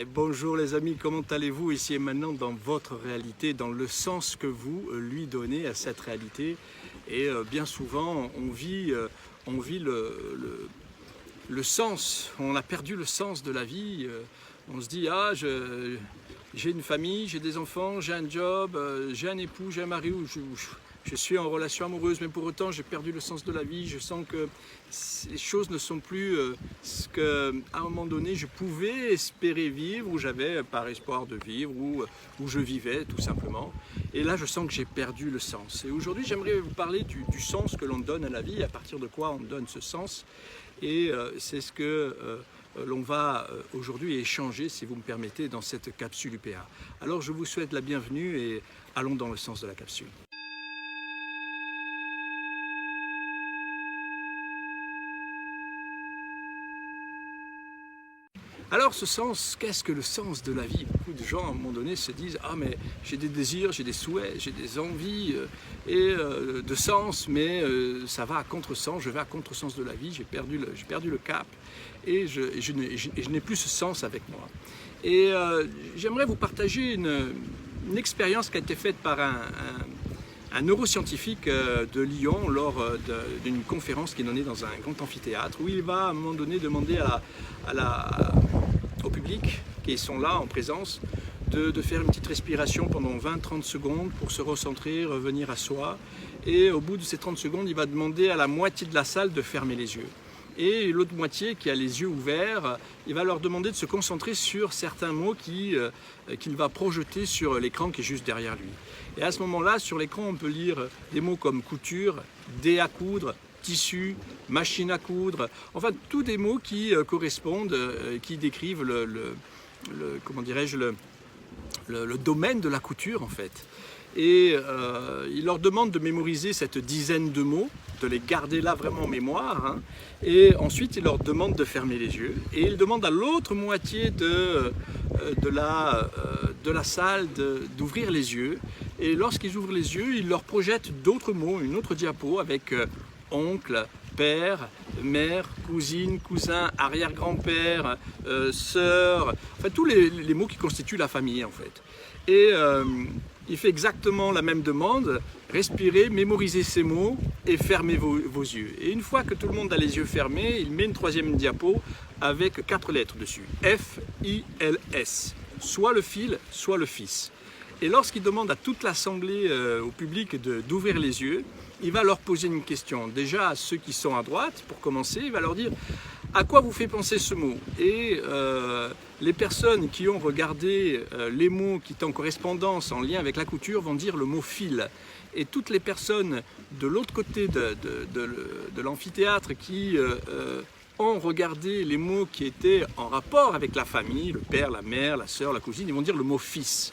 Et bonjour les amis, comment allez-vous ici et maintenant dans votre réalité, dans le sens que vous lui donnez à cette réalité. Et bien souvent, on vit le sens, on a perdu le sens de la vie. On se dit, ah, j'ai une famille, j'ai des enfants, j'ai un job, j'ai un époux, j'ai un mari, ou je suis en relation amoureuse, mais pour autant j'ai perdu le sens de la vie. Je sens que les choses ne sont plus ce qu'à un moment donné je pouvais espérer vivre, ou j'avais par espoir de vivre, où je vivais tout simplement. Et là je sens que j'ai perdu le sens. Et aujourd'hui j'aimerais vous parler du sens que l'on donne à la vie, à partir de quoi on donne ce sens. Et c'est ce que l'on va aujourd'hui échanger, si vous me permettez, dans cette capsule UPA. Alors je vous souhaite la bienvenue et allons dans le sens de la capsule. Alors ce sens, qu'est-ce que le sens de la vie? Beaucoup de gens à un moment donné se disent « Ah mais j'ai des désirs, j'ai des souhaits, j'ai des envies de sens, mais ça va à contresens, je vais à contresens de la vie, j'ai perdu le cap et je n'ai plus ce sens avec moi. » Et j'aimerais vous partager une expérience qui a été faite par un neuroscientifique de Lyon lors d'une conférence qu'il donnait dans un grand amphithéâtre, où il va à un moment donné demander au public qui sont là en présence de faire une petite respiration pendant 20-30 secondes pour se recentrer, revenir à soi. Et au bout de ces 30 secondes, il va demander à la moitié de la salle de fermer les yeux. Et l'autre moitié qui a les yeux ouverts, il va leur demander de se concentrer sur certains mots qu'il va projeter sur l'écran qui est juste derrière lui. Et à ce moment-là, sur l'écran, on peut lire des mots comme couture, dé à coudre, tissu, machine à coudre, enfin tous des mots qui correspondent, qui décrivent comment dirais-je, le domaine de la couture en fait. Et il leur demande de mémoriser cette dizaine de mots, de les garder là vraiment en mémoire, hein. Et ensuite il leur demande de fermer les yeux et il demande à l'autre moitié de la salle d'ouvrir les yeux. Et lorsqu'ils ouvrent les yeux, il leur projette d'autres mots, une autre diapo avec oncle, père, mère, cousine, cousin, arrière-grand-père, sœur, enfin tous les mots qui constituent la famille en fait. Et il fait exactement la même demande, respirez, mémorisez ces mots et fermez vos yeux. Et une fois que tout le monde a les yeux fermés, il met une troisième diapo avec 4 lettres dessus, F-I-L-S, soit le fil, soit le fils. Et lorsqu'il demande à toute l'assemblée, au public, d'ouvrir les yeux, il va leur poser une question. Déjà à ceux qui sont à droite, pour commencer, il va leur dire « À quoi vous fait penser ce mot ?» Et les personnes qui ont regardé les mots qui étaient en correspondance, en lien avec la couture, vont dire le mot « fil ». Et toutes les personnes de l'autre côté de l'amphithéâtre qui ont regardé les mots qui étaient en rapport avec la famille, le père, la mère, la sœur, la cousine, ils vont dire le mot « fils ».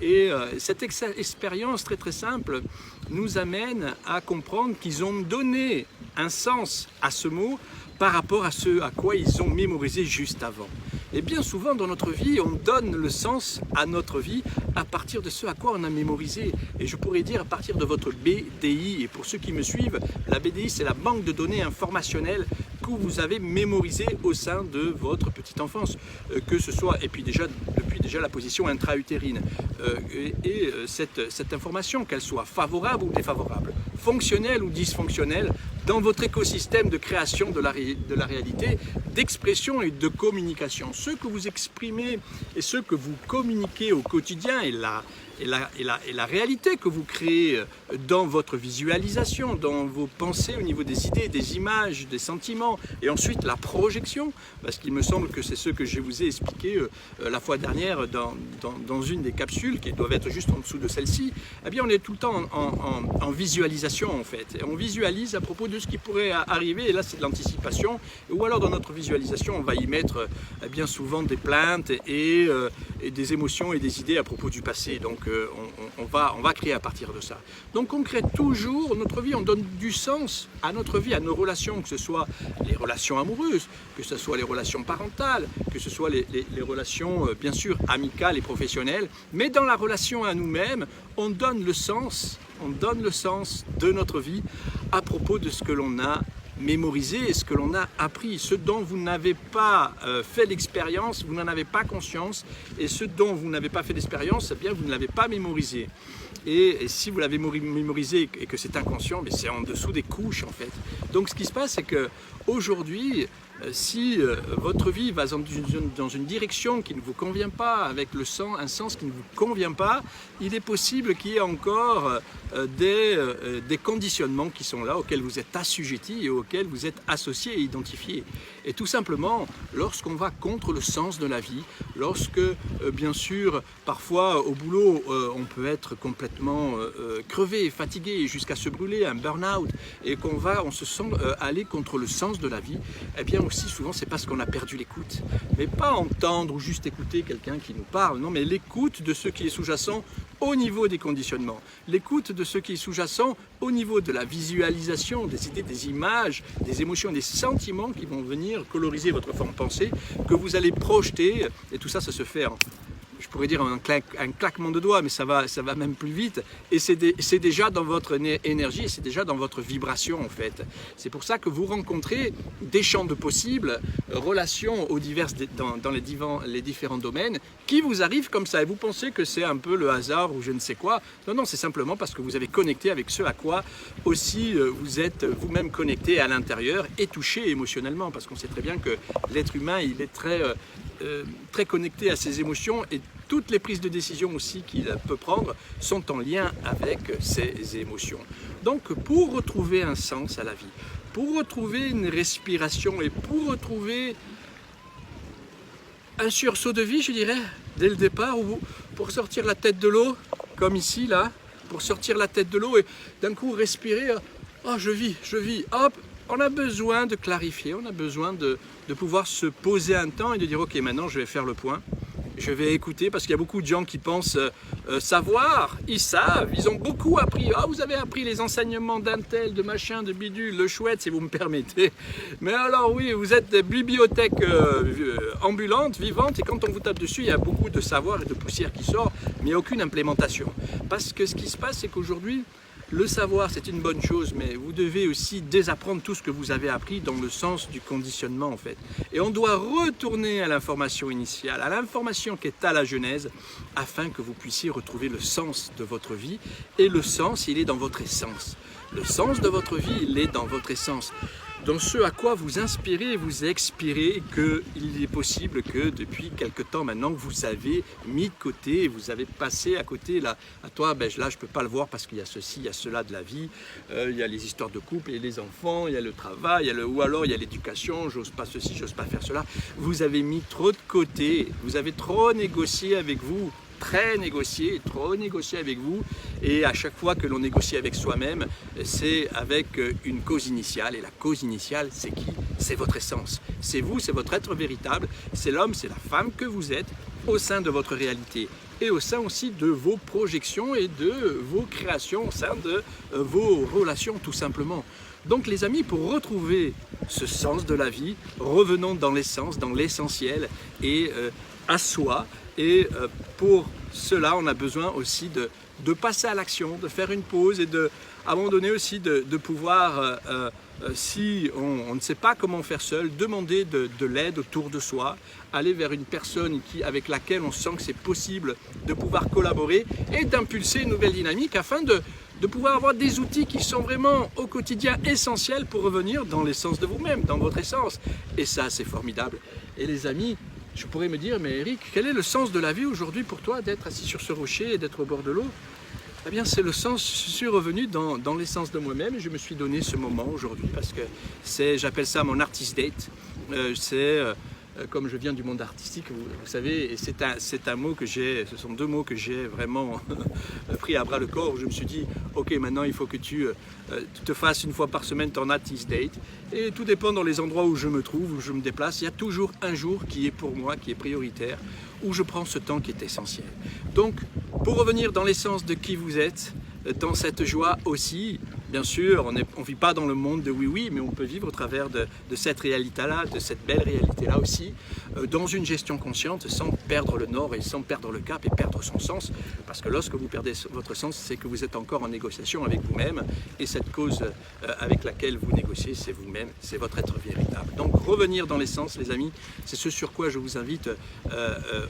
Et cette expérience très simple nous amène à comprendre qu'ils ont donné un sens à ce mot par rapport à ce à quoi ils ont mémorisé juste avant. Et bien souvent dans notre vie, on donne le sens à notre vie à partir de ce à quoi on a mémorisé. Et je pourrais dire à partir de votre BDI. Et pour ceux qui me suivent, la BDI, c'est la banque de données informationnelles que vous avez mémorisé au sein de votre petite enfance, que ce soit, et puis depuis déjà la position intra-utérine. Cette information, qu'elle soit favorable ou défavorable, fonctionnelle ou dysfonctionnelle, dans votre écosystème de création de la réalité, d'expression et de communication. Ce que vous exprimez et ce que vous communiquez au quotidien et la réalité que vous créez dans votre visualisation, dans vos pensées au niveau des idées, des images, des sentiments, et ensuite la projection, parce qu'il me semble que c'est ce que je vous ai expliqué la fois dernière dans une des capsules qui doivent être juste en dessous de celle-ci. Eh bien on est tout le temps en visualisation en fait, et on visualise à propos de ce qui pourrait arriver, et là c'est de l'anticipation, ou alors dans notre visualisation on va y mettre bien souvent des plaintes et des émotions et des idées à propos du passé. Donc on va créer à partir de ça. Donc on crée toujours notre vie, on donne du sens à notre vie, à nos relations, que ce soit les relations amoureuses, que ce soit les relations parentales, que ce soit les relations bien sûr amicales et professionnelles, mais dans la relation à nous-mêmes, on donne le sens de notre vie à propos de ce que l'on a mémoriser ce que l'on a appris. Ce dont vous n'avez pas fait l'expérience, vous n'en avez pas conscience, et ce dont vous n'avez pas fait l'expérience, eh bien vous ne l'avez pas mémorisé. Et si vous l'avez mémorisé et que c'est inconscient, mais c'est en dessous des couches en fait. Donc ce qui se passe, c'est que aujourd'hui, si votre vie va dans une direction qui ne vous convient pas, avec un sens qui ne vous convient pas, il est possible qu'il y ait encore des conditionnements qui sont là, auxquels vous êtes assujettis et auxquels vous êtes associés et identifiés. Et tout simplement, lorsqu'on va contre le sens de la vie, lorsque, bien sûr, parfois au boulot, on peut être complètement crevé, fatigué, jusqu'à se brûler, un burn-out, et on se sent aller contre le sens de la vie, eh bien aussi souvent c'est parce qu'on a perdu l'écoute. Mais pas entendre ou juste écouter quelqu'un qui nous parle, non, mais l'écoute de ce qui est sous-jacent au niveau des conditionnements, l'écoute de ce qui est sous-jacent au niveau de la visualisation, des idées, des images, des émotions, des sentiments qui vont venir coloriser votre forme de pensée, que vous allez projeter, et tout ça, ça se fait en, je pourrais dire un claquement de doigts, mais ça va même plus vite, et c'est déjà dans votre énergie, c'est déjà dans votre vibration en fait. C'est pour ça que vous rencontrez des champs de possibles, relations dans les différents domaines, qui vous arrivent comme ça, et vous pensez que c'est un peu le hasard ou je ne sais quoi. Non, non, c'est simplement parce que vous avez connecté avec ce à quoi aussi vous êtes vous-même connecté à l'intérieur et touché émotionnellement, parce qu'on sait très bien que l'être humain, il est très connecté à ses émotions, et toutes les prises de décision aussi qu'il peut prendre sont en lien avec ses émotions. Donc pour retrouver un sens à la vie, pour retrouver une respiration et pour retrouver un sursaut de vie, je dirais, dès le départ, ou pour sortir la tête de l'eau, comme ici, là, pour sortir la tête de l'eau et d'un coup respirer, oh je vis, hop, on a besoin de clarifier, on a besoin de pouvoir se poser un temps et de dire ok, maintenant je vais faire le point, je vais écouter, parce qu'il y a beaucoup de gens qui pensent savoir, ils savent, ils ont beaucoup appris, ah vous avez appris les enseignements d'un tel, de machin, de bidule, le chouette si vous me permettez, mais alors oui, vous êtes des bibliothèques ambulantes, vivantes, et quand on vous tape dessus, il y a beaucoup de savoir et de poussière qui sort, mais il n'y a aucune implémentation, parce que ce qui se passe, c'est qu'aujourd'hui, le savoir, c'est une bonne chose, mais vous devez aussi désapprendre tout ce que vous avez appris dans le sens du conditionnement, en fait. Et on doit retourner à l'information initiale, à l'information qui est à la genèse, afin que vous puissiez retrouver le sens de votre vie. Et le sens, il est dans votre essence. Le sens de votre vie, il est dans votre essence. Dans ce à quoi vous inspirez et vous expirez, qu'il est possible que depuis quelque temps maintenant vous avez mis de côté, vous avez passé à côté, là, à toi, ben, là je ne peux pas le voir parce qu'il y a ceci, il y a cela de la vie, il y a les histoires de couple, il y a les enfants, il y a le travail, ou alors il y a l'éducation, j'ose pas ceci, j'ose pas faire cela. Vous avez mis trop de côté, vous avez trop négocié avec vous, trop négocié avec vous, et à chaque fois que l'on négocie avec soi-même, c'est avec une cause initiale, et la cause initiale, c'est qui? C'est votre essence, c'est vous, c'est votre être véritable, c'est l'homme, c'est la femme que vous êtes au sein de votre réalité, et au sein aussi de vos projections et de vos créations, au sein de vos relations tout simplement. Donc les amis, pour retrouver ce sens de la vie, revenons dans l'essence, dans l'essentiel, et à soi. Et pour cela, on a besoin aussi de passer à l'action, de faire une pause et à un moment donné aussi de pouvoir, si on ne sait pas comment faire seul, demander de l'aide autour de soi, aller vers une personne avec laquelle on sent que c'est possible de pouvoir collaborer et d'impulser une nouvelle dynamique afin de pouvoir avoir des outils qui sont vraiment au quotidien essentiels pour revenir dans l'essence de vous-même, dans votre essence. Et ça, c'est formidable. Et les amis, je pourrais me dire, mais Eric, quel est le sens de la vie aujourd'hui pour toi d'être assis sur ce rocher et d'être au bord de l'eau? Eh bien, c'est le sens, je suis revenu dans l'essence de moi-même et je me suis donné ce moment aujourd'hui parce que j'appelle ça mon artist date. Comme je viens du monde artistique, vous savez, et c'est un mot ce sont deux mots que j'ai vraiment pris à bras le corps, où je me suis dit, ok, maintenant il faut que tu te fasses une fois par semaine ton artist date, et tout dépend dans les endroits où je me trouve, où je me déplace, il y a toujours un jour qui est pour moi, qui est prioritaire, où je prends ce temps qui est essentiel. Donc, pour revenir dans l'essence de qui vous êtes, dans cette joie aussi, bien sûr, on ne vit pas dans le monde de oui-oui, mais on peut vivre au travers de cette réalité-là, de cette belle réalité-là aussi, dans une gestion consciente, sans perdre le nord et sans perdre le cap et perdre son sens. Parce que lorsque vous perdez votre sens, c'est que vous êtes encore en négociation avec vous-même, et cette cause avec laquelle vous négociez, c'est vous-même, c'est votre être véritable. Donc revenir dans l'essence, les amis, c'est ce sur quoi je vous invite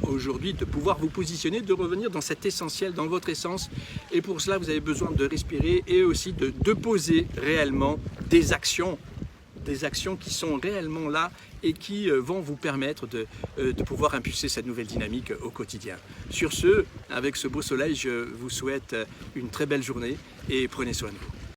aujourd'hui, de pouvoir vous positionner, de revenir dans cet essentiel, dans votre essence. Et pour cela, vous avez besoin de respirer et aussi de poser réellement des actions qui sont réellement là et qui vont vous permettre de pouvoir impulser cette nouvelle dynamique au quotidien. Sur ce, avec ce beau soleil, je vous souhaite une très belle journée et prenez soin de vous.